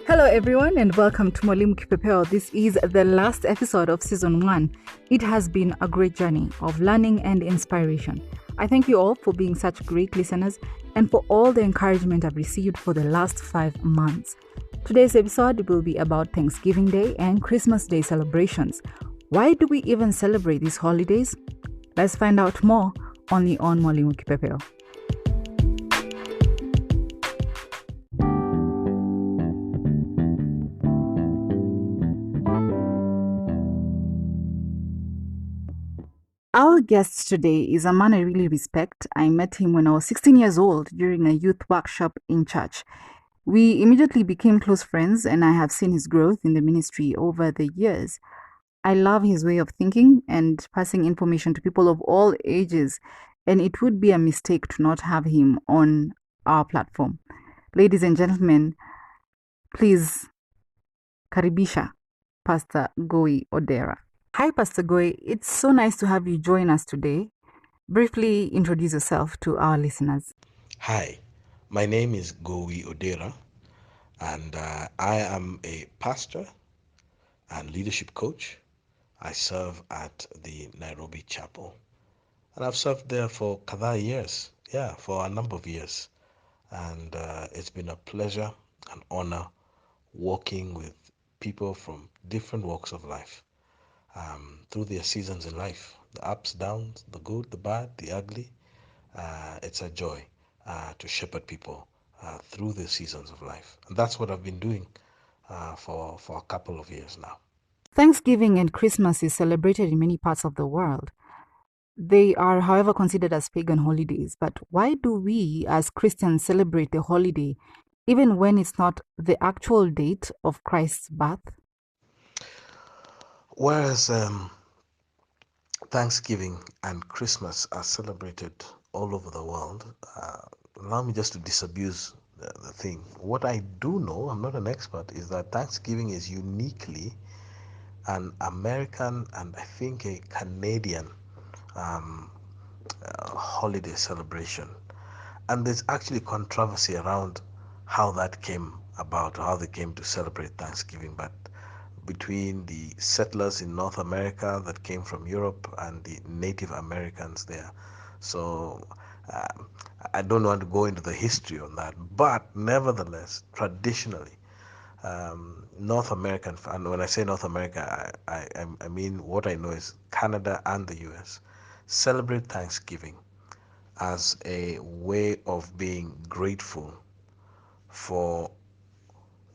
Hello, everyone, and welcome to Mwalimu Kipepeo. This is the last episode of season 1. It has been a great journey of learning and inspiration. I thank you all for being such great listeners and for all the encouragement I've received for the last 5 months. Today's episode will be about Thanksgiving Day and Christmas Day celebrations. Why do we even celebrate these holidays? Let's find out more only on Mwalimu Kipepeo. Our guest today is a man I really respect. I met him when I was 16 years old during a youth workshop in church. We immediately became close friends, and I have seen his growth in the ministry over the years. I love his way of thinking and passing information to people of all ages, and it would be a mistake to not have him on our platform. Ladies and gentlemen, please karibisha Pastor Goi Odera. Hi, Pastor Goi. It's so nice to have you join us today. Briefly introduce yourself to our listeners. Hi, my name is Goi Odera, and I am a pastor and leadership coach. I serve at the Nairobi Chapel, and I've served there for for a number of years. And it's been a pleasure and honor working with people from different walks of life through their seasons in life, the ups, downs, the good, the bad, the ugly. It's a joy to shepherd people through the seasons of life. And that's what I've been doing for a couple of years now. Thanksgiving and Christmas is celebrated in many parts of the world. They are, however, considered as pagan holidays. But why do we as Christians celebrate the holiday even when it's not the actual date of Christ's birth? Whereas Thanksgiving and Christmas are celebrated all over the world, allow me just to disabuse the thing. What I do know, I'm not an expert, is that Thanksgiving is uniquely an American and I think a Canadian holiday celebration. And there's actually controversy around how that came about, how they came to celebrate Thanksgiving. But between the settlers in North America that came from Europe and the Native Americans there. So I don't want to go into the history on that, but nevertheless, traditionally, North American, and when I say North America, I mean what I know is Canada and the US, celebrate Thanksgiving as a way of being grateful for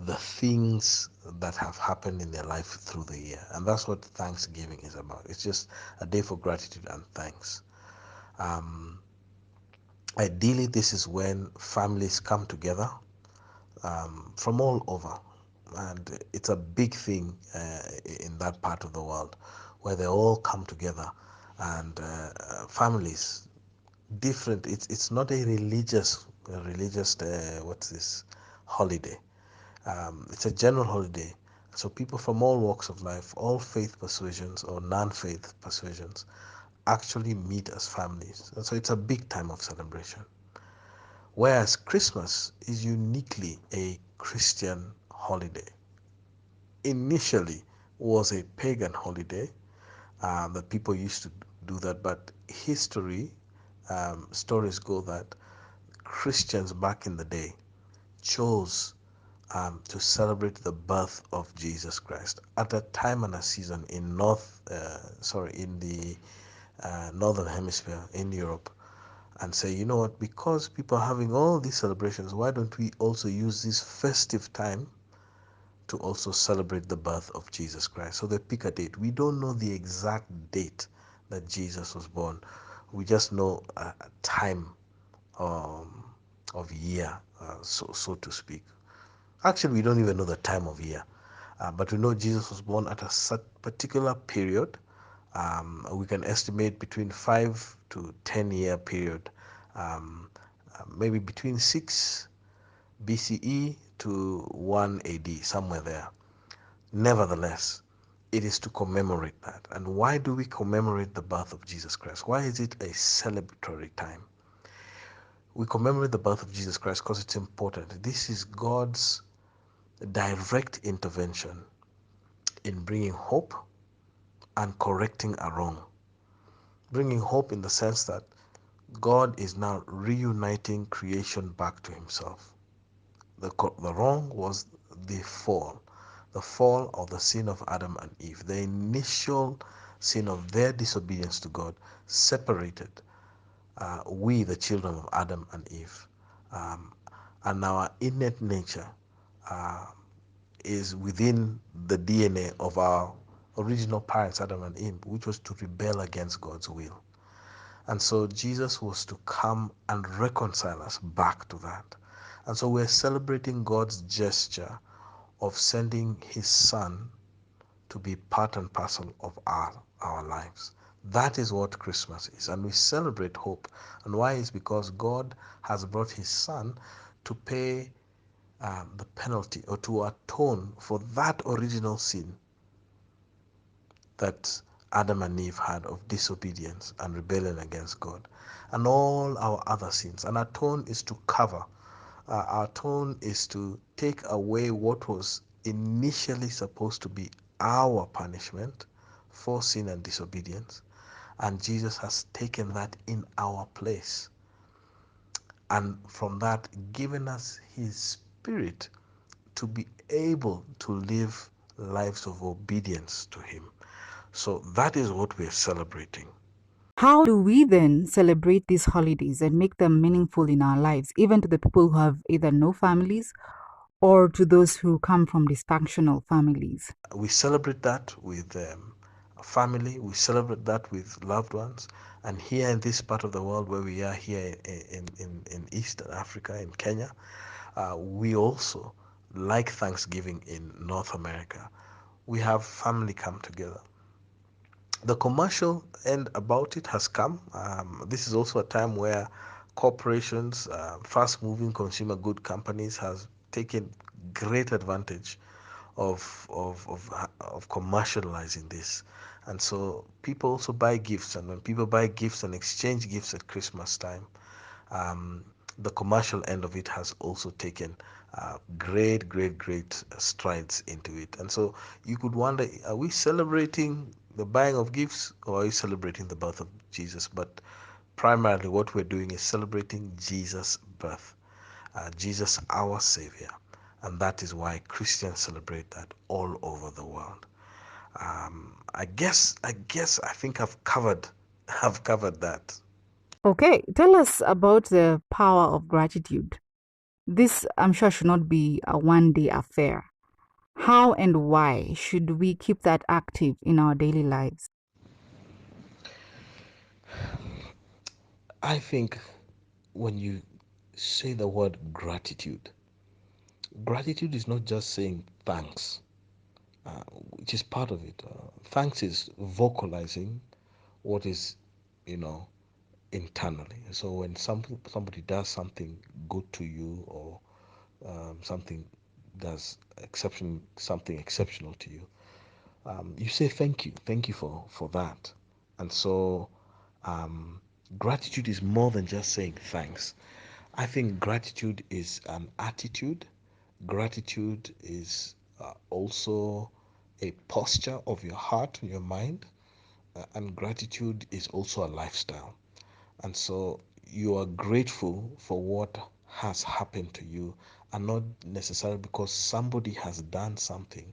the things that have happened in their life through the year. And that's what Thanksgiving is about. It's just a day for gratitude and thanks. Ideally, this is when families come together from all over. And it's a big thing in that part of the world where they all come together and families different. It's not a religious what's this holiday. It's a general holiday, so people from all walks of life, all faith persuasions or non-faith persuasions, actually meet as families, and so it's a big time of celebration. Whereas Christmas is uniquely a Christian holiday. Initially was a pagan holiday that people used to do that, but history stories go that Christians back in the day chose to celebrate the birth of Jesus Christ at a time and a season in in the northern hemisphere in Europe, and say, you know what, because people are having all these celebrations, why don't we also use this festive time to also celebrate the birth of Jesus Christ? So they pick a date. We don't know the exact date that Jesus was born. We just know a time um, of year, so to speak. Actually, we don't even know the time of year, but we know Jesus was born at a particular period. We can estimate between 5 to 10 year period, maybe between 6 BCE to 1 AD, somewhere there. Nevertheless, it is to commemorate that. And why do we commemorate the birth of Jesus Christ? Why is it a celebratory time? We commemorate the birth of Jesus Christ because it's important. This is God's direct intervention in bringing hope and correcting a wrong. Bringing hope in the sense that God is now reuniting creation back to himself. The wrong was the fall of the sin of Adam and Eve. The initial sin of their disobedience to God separated we, the children of Adam and Eve. Um, and our innate nature uh, is within the DNA of our original parents, Adam and Eve, which was to rebel against God's will. And so Jesus was to come and reconcile us back to that. And so we're celebrating God's gesture of sending his son to be part and parcel of our lives. That is what Christmas is. And we celebrate hope. And why is because God has brought his son to pay the penalty or to atone for that original sin that Adam and Eve had of disobedience and rebellion against God, and all our other sins. And atone is to cover. Atone is to take away what was initially supposed to be our punishment for sin and disobedience. And Jesus has taken that in our place. And from that, given us his spirit to be able to live lives of obedience to him. So that is what we're celebrating. How do we then celebrate these holidays and make them meaningful in our lives, even to the people who have either no families or to those who come from dysfunctional families? We celebrate that with family, we celebrate that with loved ones. And here in this part of the world where we are here in East Africa, in Kenya, we also, like Thanksgiving in North America, we have family come together. The commercial end about it has come. This is also a time where corporations, fast-moving consumer good companies, has taken great advantage of commercializing this. And so people also buy gifts, and when people buy gifts and exchange gifts at Christmas time, um, the commercial end of it has also taken great strides into it. And so you could wonder, are we celebrating the buying of gifts, or are we celebrating the birth of Jesus? But primarily what we're doing is celebrating Jesus' birth, Jesus our Savior. And that is why Christians celebrate that all over the world. I think I've covered that. Okay, tell us about the power of gratitude. This, I'm sure, should not be a one day affair. How and why should we keep that active in our daily lives? I think when you say the word gratitude, gratitude is not just saying thanks, which is part of it. Thanks is vocalizing what is, you know, internally. So when somebody does something good to you, or something does something exceptional to you, you say thank you for that. And so um, gratitude is more than just saying thanks. I think gratitude is an attitude. Gratitude is also a posture of your heart and your mind. And gratitude is also a lifestyle. And so you are grateful for what has happened to you, and not necessarily because somebody has done something,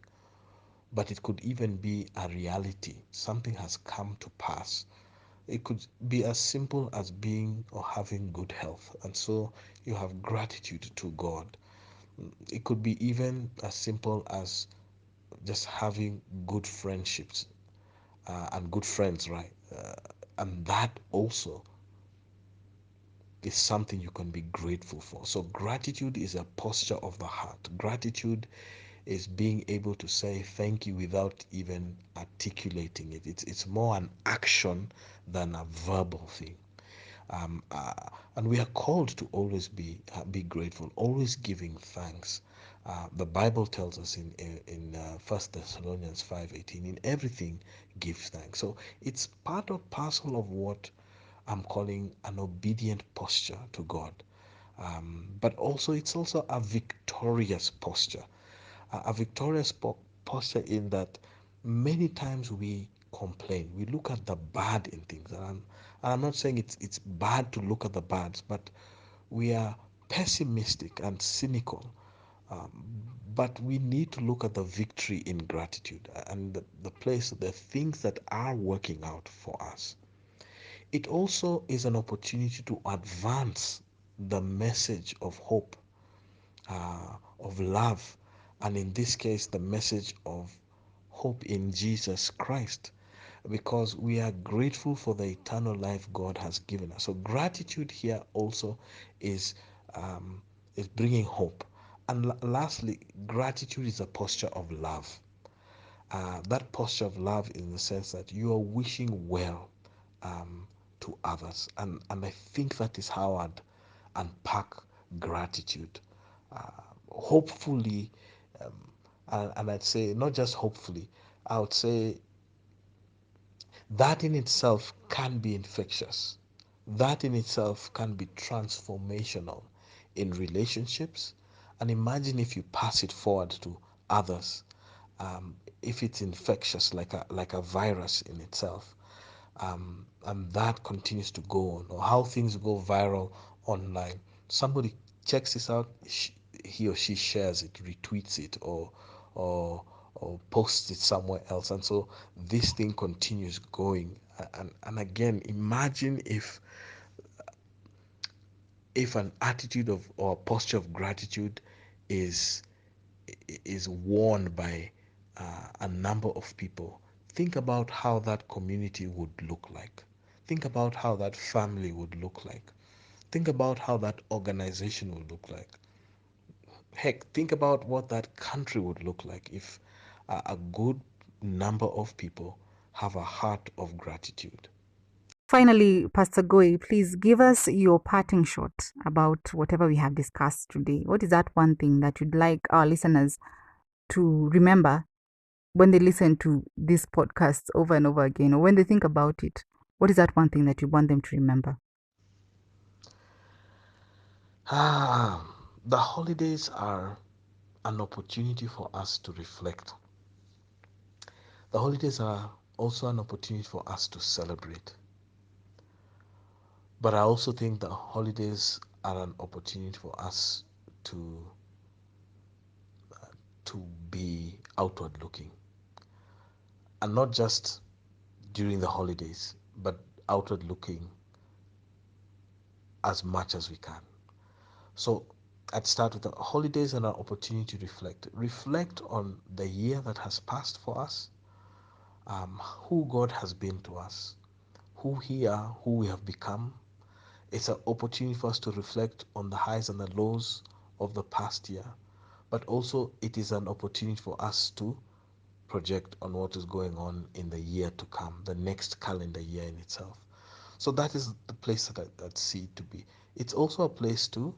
but it could even be a reality. Something has come to pass. It could be as simple as being or having good health, and so you have gratitude to God. It could be even as simple as just having good friendships and good friends, right? And that also is something you can be grateful for. So, gratitude is a posture of the heart. Gratitude is being able to say thank you without even articulating it. It's more an action than a verbal thing. Um, uh, and we are called to always be grateful, always giving thanks. The Bible tells us in 1 Thessalonians 5:18, in everything give thanks. So it's part of parcel of what I'm calling an obedient posture to God. But also it's also a victorious posture. A victorious posture in that many times we complain. We look at the bad in things. And I'm not saying it's bad to look at the bads, but we are pessimistic and cynical. Um, but we need to look at the victory in gratitude and the place, the things that are working out for us. It also is an opportunity to advance the message of hope, of love, and in this case, the message of hope in Jesus Christ, because we are grateful for the eternal life God has given us. So gratitude here also is um, is bringing hope. And lastly, gratitude is a posture of love. That posture of love in the sense that you are wishing well um, to others. And I think that is how I'd unpack gratitude. Uh, Hopefully, um, and I'd say not just hopefully, I would say that in itself can be infectious. That in itself can be transformational in relationships. And imagine if you pass it forward to others, if it's infectious like a virus in itself, and that continues to go on, or how things go viral online. Somebody checks this out, he or she shares it, retweets it, or or posts it somewhere else, and so this thing continues going. And again, imagine if an attitude of or posture of gratitude is is worn by a number of people. Think about how that community would look like. Think about how that family would look like. Think about how that organization would look like. Heck, think about what that country would look like if a good number of people have a heart of gratitude. Finally, Pastor Goy, please give us your parting shot about whatever we have discussed today. What is that one thing that you'd like our listeners to remember when they listen to this podcast over and over again, or when they think about it? What is that one thing that you want them to remember? The holidays are an opportunity for us to reflect. The holidays are also an opportunity for us to celebrate. But I also think the holidays are an opportunity for us to to be outward looking, and not just during the holidays, but outward looking as much as we can. So I'd start with the holidays and an opportunity to reflect. Reflect on the year that has passed for us, who God has been to us, who He are, who we have become. It's an opportunity for us to reflect on the highs and the lows of the past year, but also it is an opportunity for us to project on what is going on in the year to come, the next calendar year in itself. So that is the place that see it to be. It's also a place to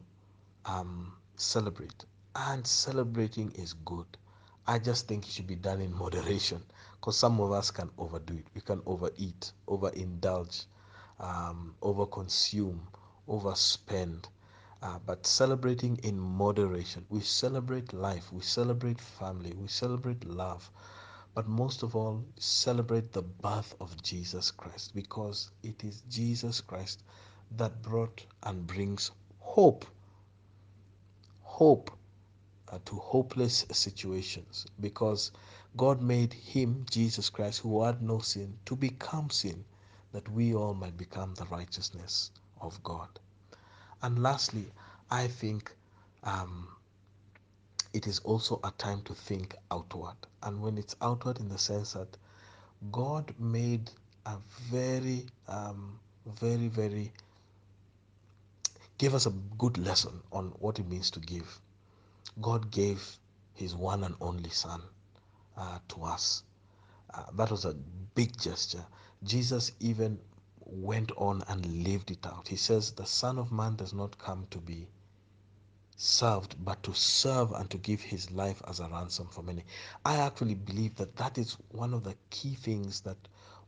celebrate, and celebrating is good. I just think it should be done in moderation, because some of us can overdo it. We can overeat, overindulge, overconsume, overspend. But celebrating in moderation, we celebrate life, we celebrate family, we celebrate love, but most of all, celebrate the birth of Jesus Christ, because it is Jesus Christ that brought and brings hope, hope to hopeless situations, because God made him, Jesus Christ, who had no sin, to become sin, that we all might become the righteousness of God. And lastly, I think um, it is also a time to think outward. And when it's outward, in the sense that God made a very, gave us a good lesson on what it means to give. God gave his one and only Son to us. That was a big gesture. Jesus even went on and lived it out. He says, the Son of Man does not come to be served, but to serve and to give his life as a ransom for many. I actually believe that that is one of the key things that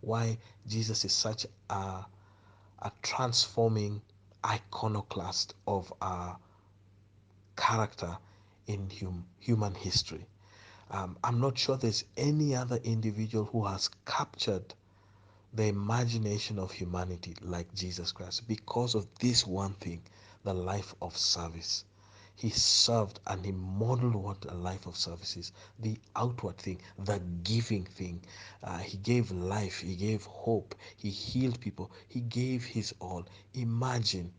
why Jesus is such a transforming iconoclast of our character in human history. I'm not sure there's any other individual who has captured the imagination of humanity like Jesus Christ because of this one thing, the life of service. He served and he modeled what a life of service is, the outward thing, the giving thing. He gave life, he gave hope, he healed people, he gave his all. Imagine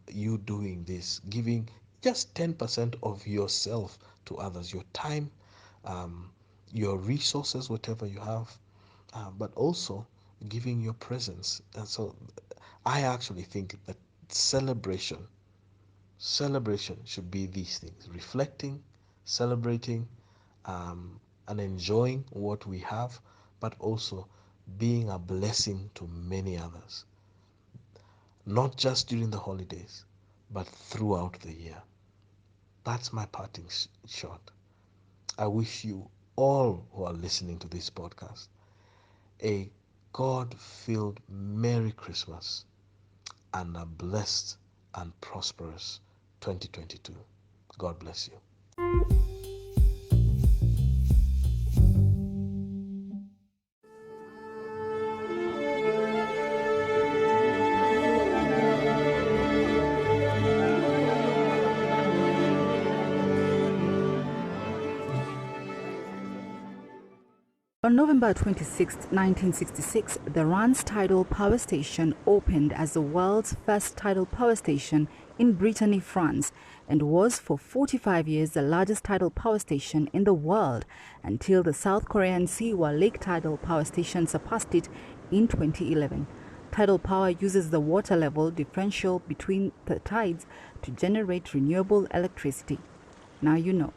you doing this, giving just 10% of yourself to others, your time, your resources, whatever you have, but also giving your presence. And so I actually think that celebration should be these things: reflecting, celebrating, and enjoying what we have, but also being a blessing to many others, not just during the holidays, but throughout the year. That's my parting shot. I wish you all who are listening to this podcast a God-filled Merry Christmas and a blessed and prosperous 2022. God bless you. On November 26, 1966, the Rance tidal power station opened as the world's first tidal power station in Brittany, France, and was for 45 years the largest tidal power station in the world until the South Korean Siwa Lake Tidal Power Station surpassed it in 2011. Tidal power uses the water level differential between the tides to generate renewable electricity. Now you know.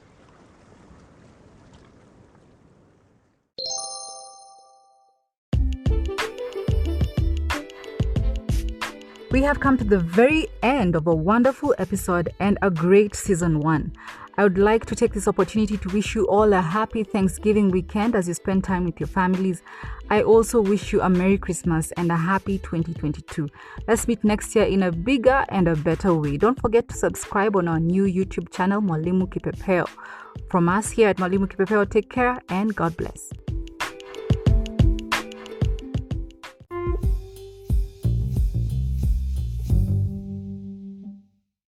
We have come to the very end of a wonderful episode and a great season 1. I would like to take this opportunity to wish you all a happy Thanksgiving weekend as you spend time with your families. I also wish you a Merry Christmas and a happy 2022. Let's meet next year in a bigger and a better way. Don't forget to subscribe on our new YouTube channel, Mwalimu Kipepeo. From us here at Mwalimu Kipepeo, take care and God bless.